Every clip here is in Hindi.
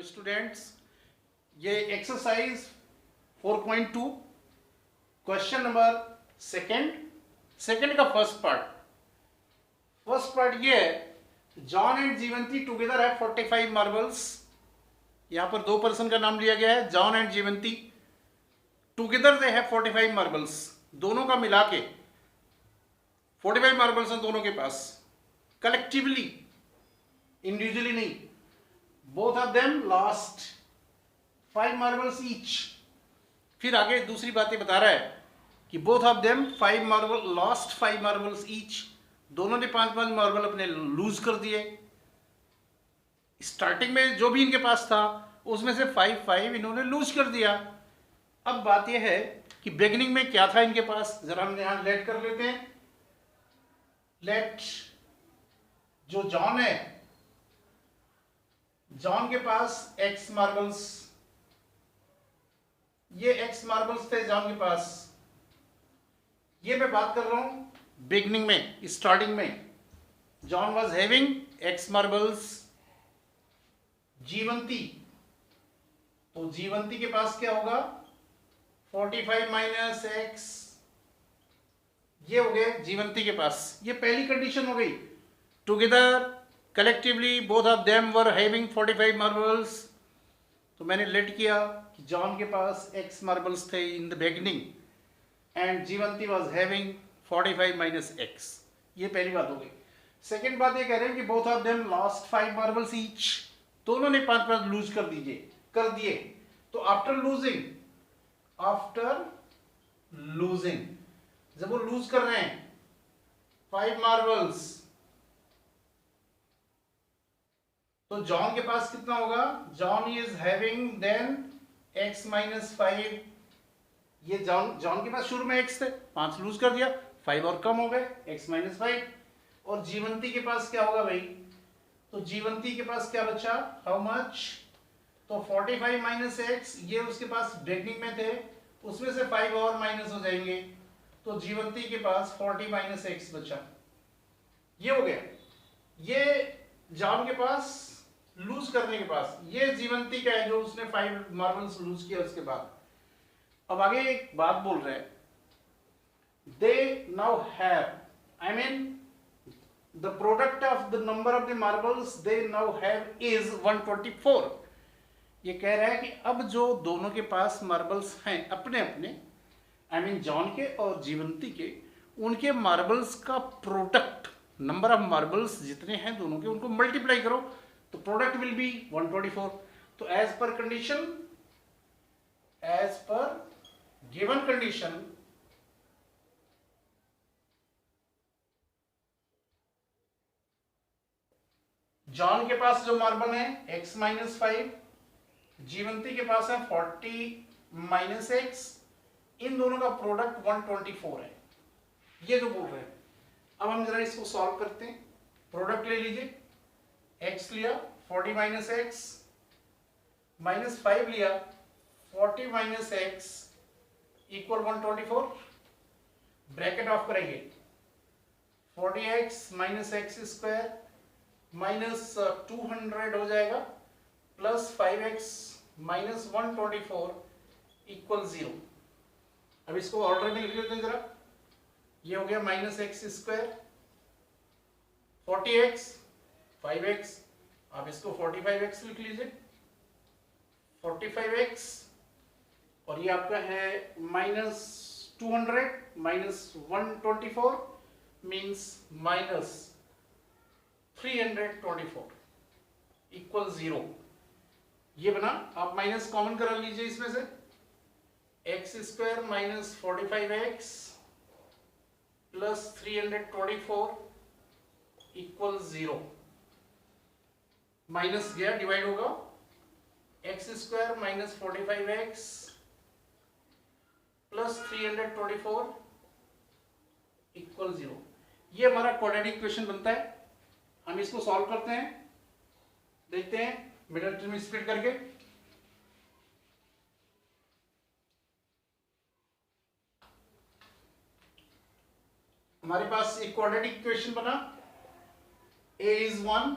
स्टूडेंट्स, ये एक्सरसाइज 4.2 क्वेश्चन नंबर सेकंड का फर्स्ट पार्ट ये है, जॉन एंड जीवंती टुगेदर है 45 मार्बल्स। यहां पर दो पर्सन का नाम लिया गया है, जॉन एंड जीवंती। टुगेदर दे है 45 मार्बल्स, दोनों का मिला के 45 मार्बल्स हैं दोनों के पास, कलेक्टिवली, इंडिविजुअली नहीं। Both of them lost 5 marbles each. फिर आगे दूसरी बातें बता रहा है कि both of them 5 marble lost 5 marbles each, दोनों ने 5-5 मार्बल अपने लूज कर दिए। स्टार्टिंग में जो भी इनके पास था उसमें से 5-5 इन्होंने लूज कर दिया। अब बात यह है कि बिगिनिंग में क्या था इनके पास, जरा हम यहां लेट कर लेते हैं। लेट जो जॉन है, जॉन के पास x मार्बल्स, ये x मार्बल्स थे जॉन के पास। ये मैं बात कर रहा हूं बिगनिंग में, स्टार्टिंग में। John was having x marbles. Jivanti, तो जीवंती के पास क्या होगा, 45 माइनस x, ये हो गए जीवंती के पास। ये पहली कंडीशन हो गई। Together collectively both of them were having 45 marbles. तो मैंने लेट किया कि जॉन के पास x मार्बल्स थे in the beginning and Jivanti was having 45 minus x। ये पहली बात हो गई। सेकंड बात ये कह रहे हैं कि both of them lost 5 marbles each, दोनों ने 5-5 लूज कर दिए। तो आफ्टर लूजिंग जब वो लूज कर रहे हैं 5 मार्बल्स, तो जॉन के पास कितना होगा, John is having then x minus 5। ये जॉन के पास शुरू में x थे, 5 लूज कर दिया, 5 और कम हो गए, x माइनस 5। और जीवंती के पास क्या होगा भाई, तो जीवंती के पास क्या बचा, हाउ मच, तो 45 माइनस x, ये उसके पास बिगिनिंग में थे, उसमें से 5 और माइनस हो जाएंगे, तो जीवंती के पास 40 माइनस x बचा। ये हो गया। ये जॉन के पास लूज करने के पास, ये जीवंती का है जो उसने 5 मार्बल्स लूज किया उसके बाद। अब आगे एक बात बोल रहे हैं, they now have, I mean the product of the number of the marbles they now have is 124। ये कह रहा है कि अब जो दोनों के पास मार्बल्स हैं अपने अपने, आई मीन जॉन के और जीवंती के, उनके मार्बल्स का प्रोडक्ट, नंबर ऑफ मार्बल्स जितने हैं दोनों के, उनको मल्टीप्लाई करो तो प्रोडक्ट विल बी 124। तो as per condition, as per given condition, John के पास जो मार्बल है x माइनस 5, जीवंती के पास है 40 माइनस x, इन दोनों का प्रोडक्ट 124 है। ये जो बोल रहे हैं, अब हम जरा इसको सॉल्व करते हैं। प्रोडक्ट ले लीजिए, x लिया 40 माइनस एक्स, माइनस 5 लिया 40 minus x equal 124। Bracket of करेंगे, 40x minus x square minus 200 हो जाएगा, प्लस 5x माइनस 124 इक्वल 0। अब इसको ऑर्डर में लिख लेते हैं जरा। ये हो गया minus x square, 40x 5x, आप इसको 45x लिख लीजिए, 45x, और ये आपका है minus 200 minus 124 means minus 324 equal 0। ये बना। आप माइनस कॉमन करा लीजिए इसमें से, x square minus 45x plus 324 equal 0। Minus गया, डिवाइड होगा, x square minus 45x plus 324 equal 0। ये हमारा क्वाड्रेटिक इक्वेशन बनता है। हम इसको सॉल्व करते हैं, देखते हैं मिडिल टर्म स्प्लिट करके। हमारे पास एक क्वाड्रेटिक इक्वेशन बना, a is 1,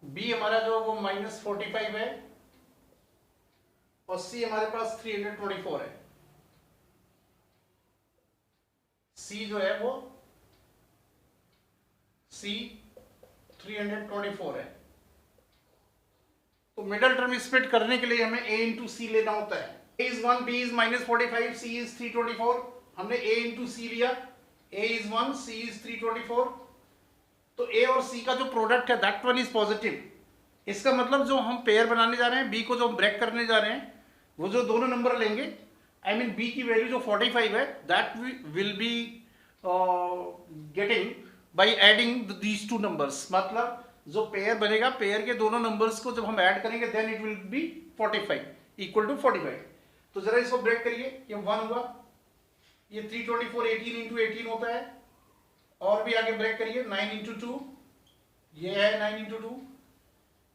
बी हमारा जो वो -45 है और सी हमारे पास 324 है। सी जो है वो सी 324 है। तो मिडल टर्म स्प्लिट करने के लिए हमें a इंटू सी लेना होता है। a is 1, b is -45, c is 324। हमने a इंटू सी लिया, a इज 1, c इज 324। तो a और c का जो प्रोडक्ट है दैट वन इज पॉजिटिव। इसका मतलब जो हम पेयर बनाने जा रहे हैं, b को जो हम ब्रेक करने जा रहे हैं, वो जो दोनों नंबर लेंगे, आई मीन b की वैल्यू जो 45 है that will be getting by adding these two numbers. मतलब जो पेयर बनेगा, पेयर के दोनों नंबर्स को जब हम ऐड करेंगे then it will be 45 equal to 45। तो जरा इसको ब्रेक करिए, ये 1 हुआ, ये 324 18 इंटू 18 होता है। और भी आगे ब्रेक करिए, 9 इंटू 2, ये है 9 इंटू 2।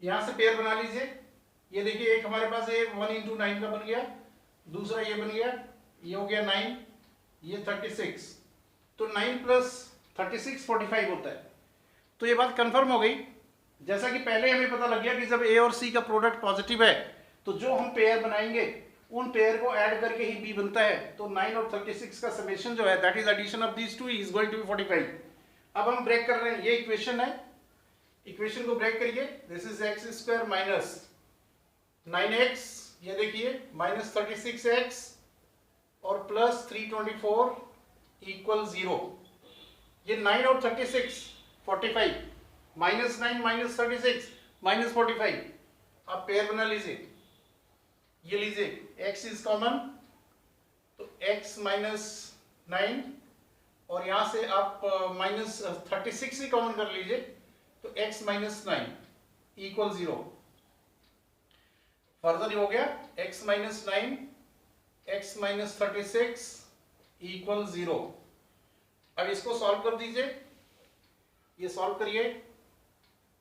यहां से पेयर बना लीजिए, ये देखिए एक हमारे पास ये 1 इंटू 9 का बन गया, दूसरा ये बन गया, ये हो गया 9, ये 36। तो 9 प्लस 36 45 होता है। तो ये बात कंफर्म हो गई। जैसा कि पहले हमें पता लग गया कि जब ए और सी का प्रोडक्ट पॉजिटिव है तो जो हम पेयर बनाएंगे उन पेयर को ऐड करके ही बी बनता है। तो 9 और 36 का समेशन जो है that is addition of these two is going to be 45। अब हम ब्रेक कर रहे हैं, ये इक्वेशन है, इक्वेशन को ब्रेक करिए। This is x square minus 9x, ये देखिए माइनस 36x और प्लस 324 इक्वल 0। ये 9 और 36 45, माइनस 9 माइनस 36 माइनस 45। आप पेयर बना लीजिए, ये लीजिए x इज कॉमन, तो x माइनस 9 और यहां से आप माइनस 36 ही कॉमन कर लीजिए, तो x माइनस 9 इक्वल 0। फर्दर हो गया x minus 9 x minus 36 equal 0। अब इसको सॉल्व कर दीजिए, ये सॉल्व करिए,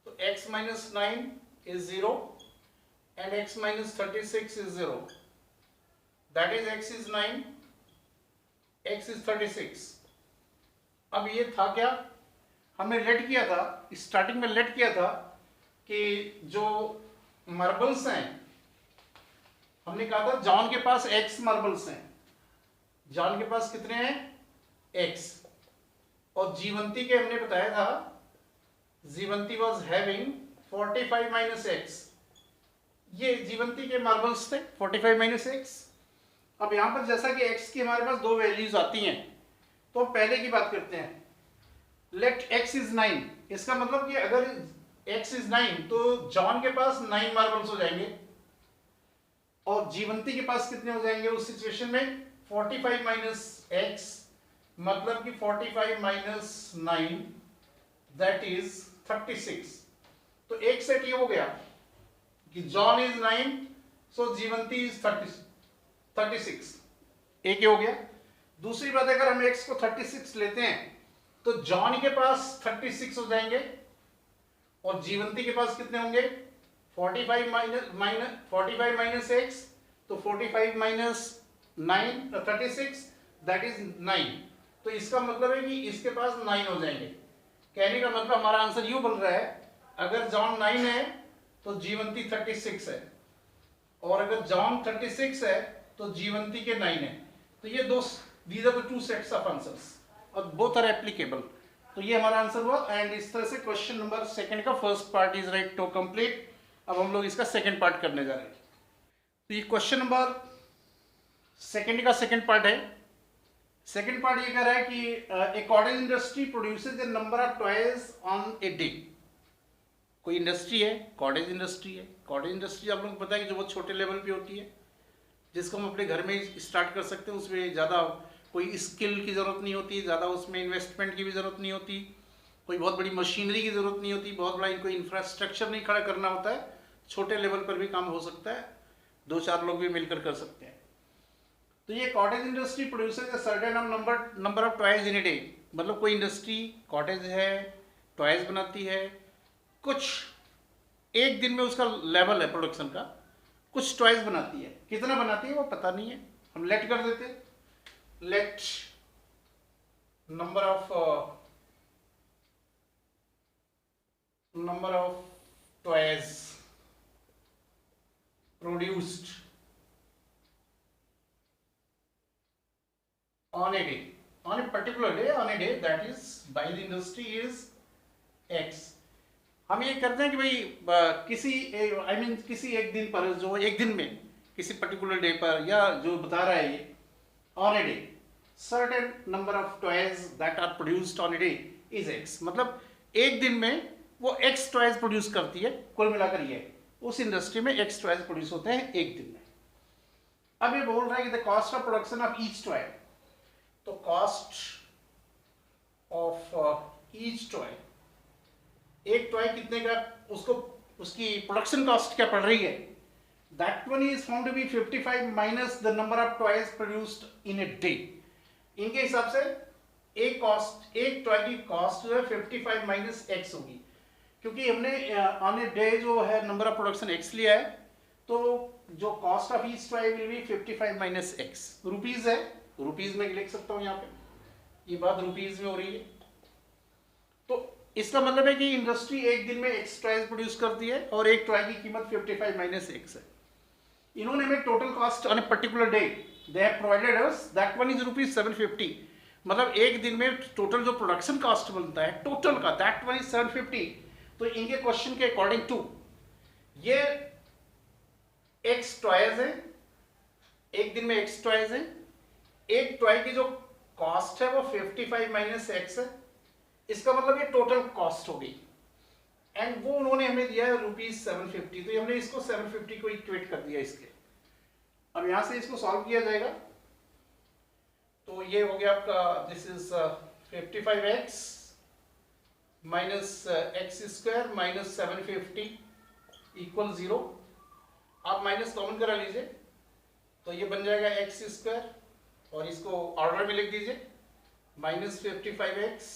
तो x minus 9 is 0 and x minus 36 is 0. That is x is 9, x is 36. अब ये था क्या, हमने लेट किया था, स्टार्टिंग में लेट किया था कि जो मार्बल्स हैं, हमने कहा था जॉन के पास x मार्बल्स हैं। जॉन के पास कितने हैं, x। और जीवंती के हमने बताया था, जीवंती वॉज हैविंग 45 माइनस एक्स। ये जीवंती के मार्बल्स थे 45 माइनस एक्स। अब यहां पर जैसा कि x की हमारे पास दो वैल्यूज आती हैं, तो हम पहले की बात करते हैं। लेट x इज 9, इसका मतलब कि अगर x इज 9 तो जॉन के पास 9 मार्बल्स हो जाएंगे और जीवंती के पास कितने हो जाएंगे उस सिचुएशन में, 45 माइनस एक्स, मतलब कि 45 माइनस 9 दैट इज 36। तो एक सेट ये हो गया कि जॉन इज 9 सो जीवंती इज 36, एक ये हो गया। दूसरी बात, अगर हम x को 36 लेते हैं तो जॉन के पास 36 हो जाएंगे और जीवंती के पास कितने होंगे, 45 माइनस एक्स, तो 45 माइनस 9 36 दैट इज 9। तो इसका मतलब है कि इसके पास 9 हो जाएंगे। कहने का मतलब हमारा आंसर यूं बन रहा है, अगर जॉन 9 है तो जीवंती 36 है, और अगर जॉन 36 है तो जीवंती के 9 है। तो ये दो, these are the two sets of answers और both are applicable। तो ये हमारा आंसर हुआ। एंड इस तरह से क्वेश्चन नंबर सेकंड का first part is right to complete. अब हम लोग इसका सेकंड पार्ट करने जा रहे हैं। तो ये क्वेश्चन नंबर सेकंड का सेकंड पार्ट है। सेकंड पार्ट ये कह रहा है कि a cottage industry produces a number of toys on a day. कोई इंडस्ट्री है, कॉटेज इंडस्ट्री है। कॉटेज इंडस्ट्री आप लोगों को पता है कि जो बहुत छोटे लेवल पे होती है, जिसको हम अपने घर में स्टार्ट कर सकते हैं। उसमें ज़्यादा कोई स्किल की ज़रूरत नहीं होती, ज़्यादा उसमें इन्वेस्टमेंट की भी ज़रूरत नहीं होती, कोई बहुत बड़ी मशीनरी की ज़रूरत नहीं होती, बहुत बड़ा कोई इंफ्रास्ट्रक्चर नहीं खड़ा करना होता है। छोटे लेवल पर भी काम हो सकता है, 2-4 लोग भी मिलकर कर सकते हैं। तो ये cottage industry produces a certain number of toys in a day. मतलब कोई इंडस्ट्री कॉटेज है, टॉयज बनाती है, कुछ एक दिन में उसका लेवल है प्रोडक्शन का, कुछ टॉयज बनाती है। कितना बनाती है वो पता नहीं है, हम लेट कर देते हैं। Let number of toys produced on a day, on a particular day, on a day that is by the industry is X. हम ये करते हैं कि भाई किसी किसी एक दिन पर, जो एक दिन में किसी पर्टिकुलर डे पर, या जो बता रहा है ये on a day certain number of toys that are produced on a day is X. मतलब एक दिन में वो X टॉयज प्रोड्यूस करती है, कुल मिलाकर ये उस इंडस्ट्री में X टॉयज प्रोड्यूस होते हैं एक दिन में. अब ये बोल रहा है कि the cost of production of each toy, तो कॉस्ट ऑफ ईच टॉय, एक टॉय कितने का, उसको उसकी प्रोडक्शन कॉस्ट क्या पड़ रही है, that one is found to be 55 minus the number of toys produced in a day. इनके हिसाब से एक टॉय की कॉस्ट जो है 55 माइनस X होगी, क्योंकि हमने ऑन ए डे जो है नंबर ऑफ प्रोडक्शन X लिया है, तो जो cost of each toy will be 55 minus X. Rupees है, रुपीज में लिख सकता हूं यहाँ पे, ये बात रुपीज में हो रही है. तो इसका मतलब है कि इंडस्ट्री एक दिन में X टॉयज प्रोड्यूस करती है और एक टॉय की कीमत 55 माइनस X है. इन्होंने हमें total cost on a particular day they have provided us, that one is rupees 750. मतलब एक दिन में टोटल जो प्रोडक्शन कॉस्ट बनता है टोटल का, दैट वन इज 750. तो इनके क्वेश्चन के अकॉर्डिंग टू ये X टॉयज है, एक दिन में X टॉयज है, एक टॉय की जो कॉस्ट है वो 55 माइनस X है. इसका मतलब ये टोटल कॉस्ट हो गई, एंड वो उन्होंने हमें दिया है रुपीज 750. तो हमने इसको 750 को इक्वेट कर दिया इसके. अब यहां से इसको सॉल्व किया जाएगा, तो ये हो गया आपका, this is 55x minus x square minus 750 equal 0. आप माइनस कॉमन करा लीजिए, तो ये बन जाएगा एक्स स्क्वायर, और इसको ऑर्डर में लिख दीजिए, माइनस 55x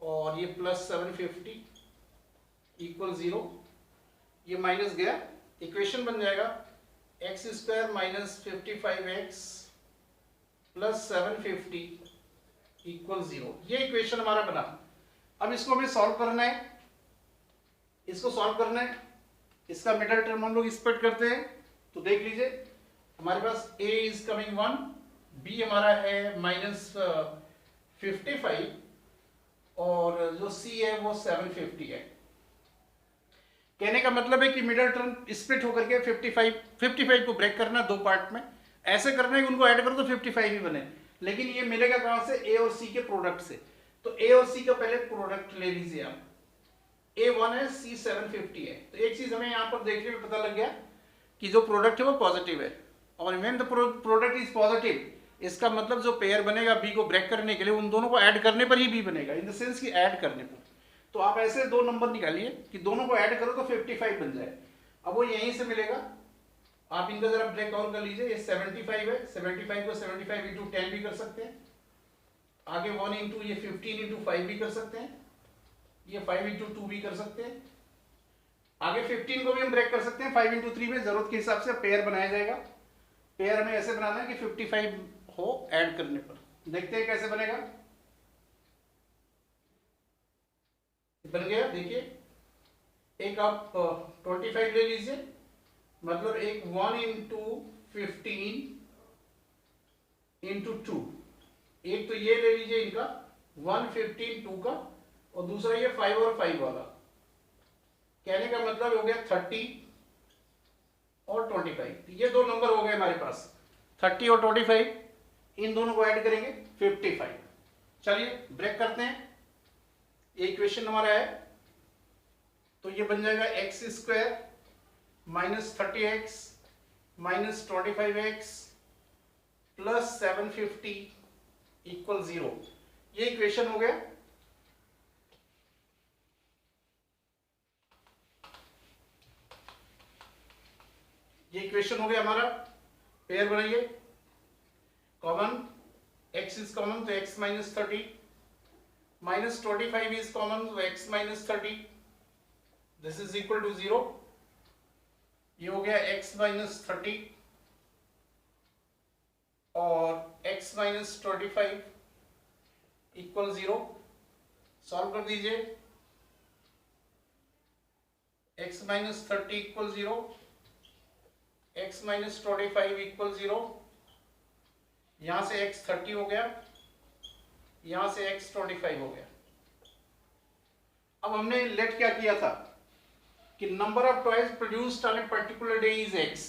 और ये प्लस 750 इक्वल 0. ये माइनस गया, इक्वेशन बन जाएगा x square minus 55x plus 750 equal 0. ये इक्वेशन हमारा बना. अब इसको हमें सॉल्व करना है, इसको सॉल्व करना है, इसका मिडल टर्म हम लोग स्प्लिट करते हैं. तो देख लीजिए, हमारे पास a इज कमिंग 1, b हमारा है माइनस 55 और जो c है वो 750 है. कहने का मतलब है कि मिडल टर्म स्प्लिट होकर के 55 को ब्रेक करना दो पार्ट में, ऐसे करना है कि उनको ऐड करो तो 55 ही बने. लेकिन ये मिलेगा कहां से, a और c के प्रोडक्ट से. तो a और c का पहले प्रोडक्ट ले लीजिए आप. a 1 है, c 750 है. तो एक चीज हमें यहाँ पर देखने में पता लग गया कि जो प्रोडक्ट है वो पॉजिटिव है, और when the product is positive, इसका मतलब जो पेयर बनेगा b को ब्रेक करने के लिए, उन दोनों को ऐड करने पर ही b बनेगा, इन द सेंस कि ऐड करने पर. तो आप ऐसे दो नंबर निकालिए कि दोनों को ऐड करो तो 55 बन जाए. अब वो यहीं से मिलेगा, आप इनका जरा ब्रेक आउट कर लीजिए. ये 75 है, 75 को 75 इंटू 10 भी कर सकते हैं, आगे 1 इंटू ये 15 इंटू 5 भी कर सकते हैं, ये 5 इंटू 2 भी कर सकते हैं, आगे 15 को भी हम ब्रेक कर सकते हैं 5 इंटू 3 में. जरूरत के हिसाब से पेयर बनाया जाएगा. पेयर हमें ऐसे बनाना है कि 55 हो ऐड करने पर. देखते हैं कैसे बनेगा. बन गया, देखिए. एक आप 25 ले लीजिए, मतलब एक 1 इंटू 15 इंटू 2. एक तो ये ले लीजिए इनका 115 2 का, और दूसरा ये 5 और 5 वाला. कहने का मतलब हो गया 30 और 25. ये दो नंबर हो गए हमारे पास, 30 और 25. इन दोनों को ऐड करेंगे 55. चलिए ब्रेक करते हैं. ये इक्वेशन हमारा है, तो ये बन जाएगा x square minus 30x minus 25x plus 750 equal 0. ये इक्वेशन हो गया. ये इक्वेशन हो गया हमारा. पेयर बनाइए, कॉमन, x इज कॉमन तो x minus 30 minus 25 is common तो x minus 30. This is equal to 0. ये हो गया x माइनस 30 और x माइनस 25 इक्वल 0. सॉल्व कर दीजिए. x minus 30 equal 0, x minus 25 equal 0, यहां से x 30 हो गया, यहां से x 25 हो गया। अब हमने लेट क्या किया था कि number of toys produced on a particular day is x।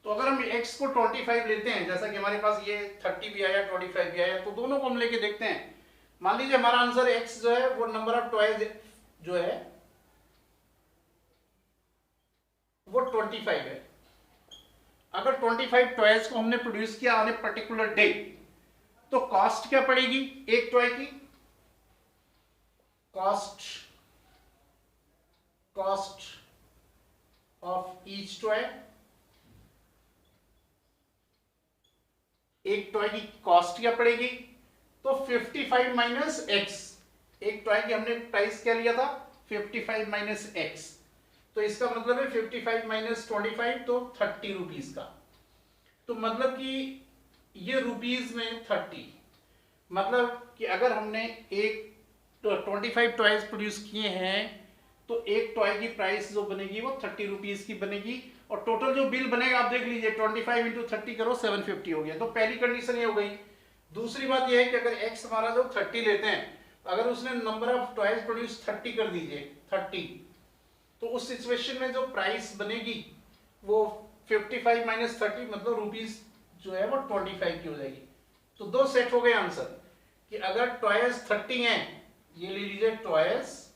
तो अगर हम x को 25 लेते हैं, जैसा कि हमारे पास ये 30 भी आया 25 भी आया, तो दोनों को हम लेके देखते हैं। मान लीजिए हमारा आंसर x जो है वो नंबर ऑफ टॉयज जो है वो 25 है। अगर 25 टॉयज को हमने प्रोड्यूस किया ऑन ए पर्टिकुलर डे, तो कॉस्ट क्या पड़ेगी एक टॉय की? कॉस्ट ऑफ ईच टॉय, एक टॉय की कॉस्ट क्या पड़ेगी? तो 55 माइनस एक्स। एक टॉय की हमने प्राइस क्या लिया था? 55 माइनस एक्स। तो इसका मतलब है 55 माइनस 25, तो 30 रुपीज का। तो मतलब कि ये रुपीज में 30, मतलब कि अगर हमने एक 25 टॉयज प्रोड्यूस किए हैं तो एक टॉय की प्राइस जो बनेगी वो 30 रुपीज की बनेगी। और टोटल जो बिल बनेगा आप देख लीजिए, 25 इंटू 30 करो 750 हो गया। तो पहली कंडीशन ये हो गई। दूसरी बात ये है कि अगर x हमारा जो 30 लेते हैं, अगर उसने नंबर ऑफ टॉयज प्रोड्यूस 30 कर दीजिए 30, तो उस सिचुएशन में जो प्राइस बनेगी वो 55 माइनस 30 मतलब रुपीज जो है वो 25 की हो जाएगी। तो दो सेट हो गए आंसर कि अगर टॉयज 30 हैं, ये ले लीजिए टॉयज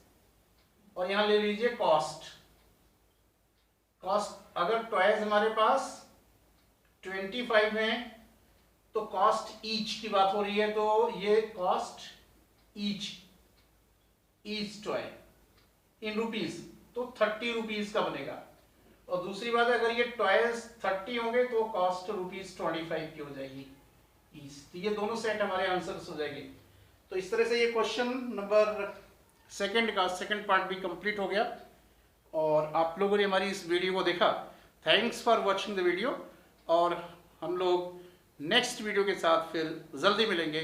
और यहां ले लीजिए कॉस्ट। अगर टॉयज हमारे पास 25 हैं तो कॉस्ट ईच की बात हो रही है, तो ये cost each toy in rupees, तो 30 रुपीज का बनेगा। और दूसरी बात है अगर ये टॉयज 30 होंगे तो कॉस्ट रुपीज 25 की हो जाएगी ईच। तो ये दोनों सेट हमारे आंसर्स हो जाएंगे। तो इस तरह से ये क्वेश्चन नंबर सेकंड पार्ट भी कंप्लीट हो गया और आप लोगों ने हमारी इस वीडियो को देखा। Thanks for watching the video और हम लोग नेक्स्ट वीडियो के साथ फिर जल्दी मिलेंगे।